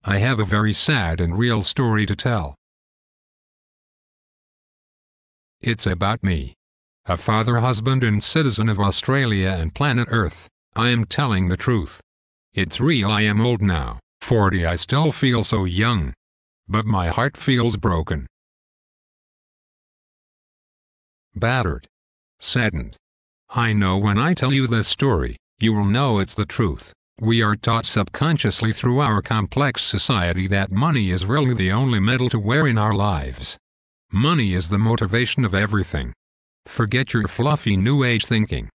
I have a very sad and real story to tell. It's about me. A father, husband and citizen of Australia and planet Earth. I am telling the truth. It's real. I am old now, 40. I still feel so young. But my heart feels broken. Battered. Saddened. I know when I tell you this story, you will know it's the truth. We are taught subconsciously through our complex society that money is really the only metal to wear in our lives. Money is the motivation of everything. Forget your fluffy New Age thinking.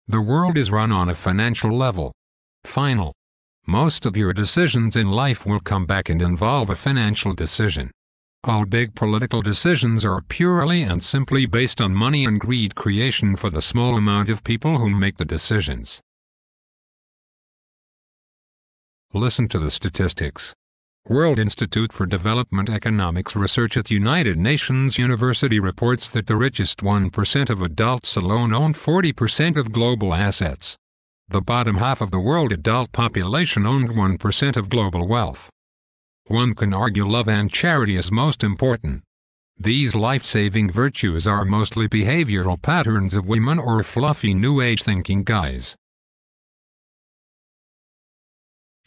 The world is run on a financial level. Final. Most of your decisions in life will come back and involve a financial decision. All big political decisions are purely and simply based on money and greed creation for the small amount of people who make the decisions. Listen to the statistics. World Institute for Development Economics Research at United Nations University reports that the richest 1% of adults alone own 40% of global assets. The bottom half of the world adult population owned 1% of global wealth. One can argue love and charity is most important. These life-saving virtues are mostly behavioral patterns of women or fluffy New Age thinking guys.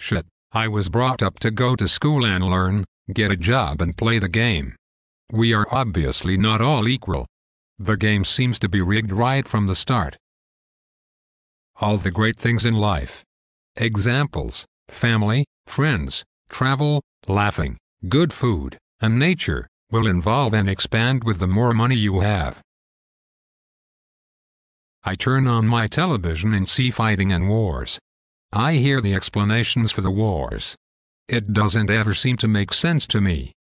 Shit, I was brought up to go to school and learn, get a job and play the game. We are obviously not all equal. The game seems to be rigged right from the start. All the great things in life. Examples: family, friends, travel, laughing, good food, and nature, will involve and expand with the more money you have. I turn on my television and see fighting and wars. I hear the explanations for the wars. It doesn't ever seem to make sense to me.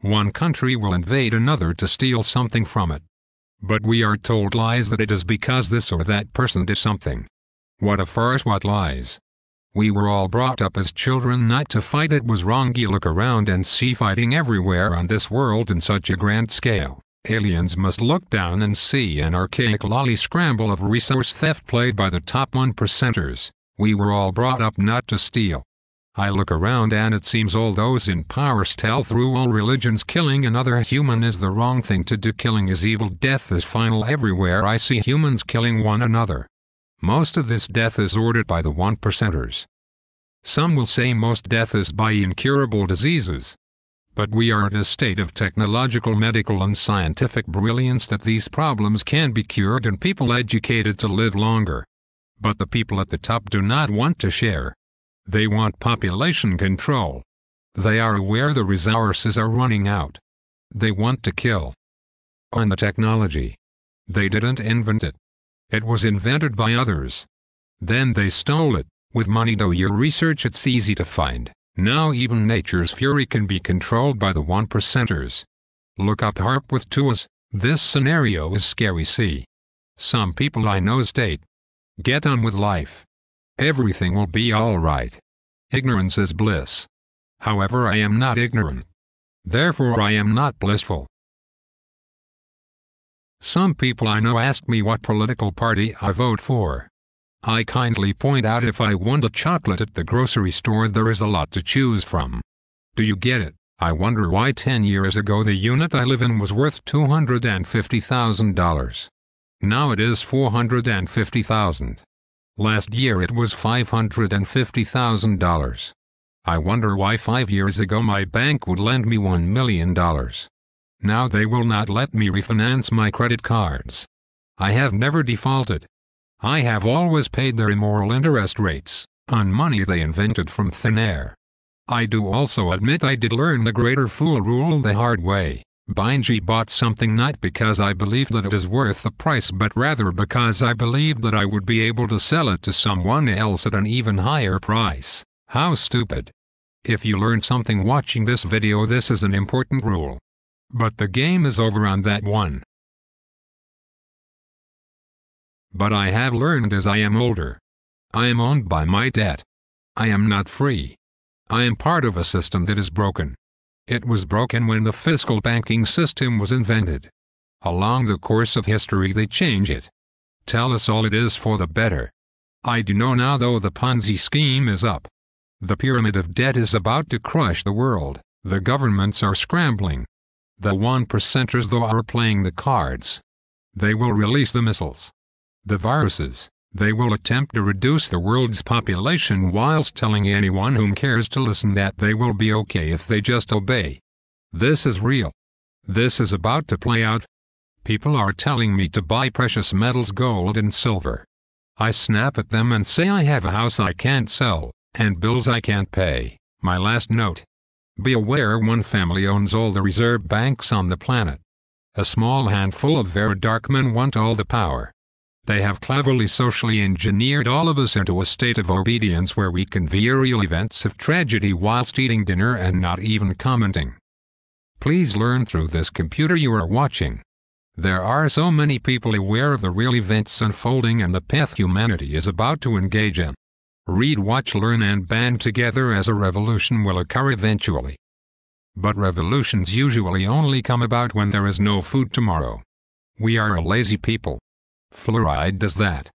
One country will invade another to steal something from it. But we are told lies that it is because this or that person did something. What a farce, what lies. We were all brought up as children not to fight. It was wrong. You look around and see fighting everywhere on this world in such a grand scale. Aliens must look down and see an archaic lolly scramble of resource theft played by the top 1%ers. We were all brought up not to steal. I look around and it seems all those in power tell through all religions killing another human is the wrong thing to do. Killing is evil. Death is final. Everywhere I see humans killing one another. Most of this death is ordered by the 1%ers. Some will say most death is by incurable diseases. But we are at a state of technological, medical and scientific brilliance that these problems can be cured and people educated to live longer. But the people at the top do not want to share. They want population control. They are aware the resources are running out. They want to kill. On the technology. They didn't invent it. It was invented by others. Then they stole it. With money, do your research, it's easy to find. Now even nature's fury can be controlled by the 1%ers. Look up HARP with 2's. This scenario is scary. See. Some people I know state, get on with life. Everything will be alright. Ignorance is bliss. However, I am not ignorant. Therefore I am not blissful. Some people I know ask me what political party I vote for. I kindly point out if I want a chocolate at the grocery store there is a lot to choose from. Do you get it? I wonder why 10 years ago the unit I live in was worth $250,000. Now it is $450,000. Last year it was $550,000. I wonder why 5 years ago my bank would lend me $1 million. Now they will not let me refinance my credit cards. I have never defaulted. I have always paid their immoral interest rates on money they invented from thin air. I do also admit I did learn the greater fool rule the hard way. Benji bought something not because I believed that it was worth the price but rather because I believed that I would be able to sell it to someone else at an even higher price. How stupid. If you learn something watching this video, this is an important rule. But the game is over on that one. But I have learned as I am older. I am owned by my debt. I am not free. I am part of a system that is broken. It was broken when the fiscal banking system was invented. Along the course of history they change it. Tell us all it is for the better. I do know now though the Ponzi scheme is up. The pyramid of debt is about to crush the world. The governments are scrambling. The 1%ers though are playing the cards. They will release the missiles. The viruses. They will attempt to reduce the world's population whilst telling anyone whom cares to listen that they will be okay if they just obey. This is real. This is about to play out. People are telling me to buy precious metals, gold and silver. I snap at them and say I have a house I can't sell, and bills I can't pay. My last note. Be aware one family owns all the reserve banks on the planet. A small handful of very dark men want all the power. They have cleverly socially engineered all of us into a state of obedience where we can view real events of tragedy whilst eating dinner and not even commenting. Please learn through this computer you are watching. There are so many people aware of the real events unfolding and the path humanity is about to engage in. Read, watch, learn and band together as a revolution will occur eventually. But revolutions usually only come about when there is no food tomorrow. We are a lazy people. Fluoride does that.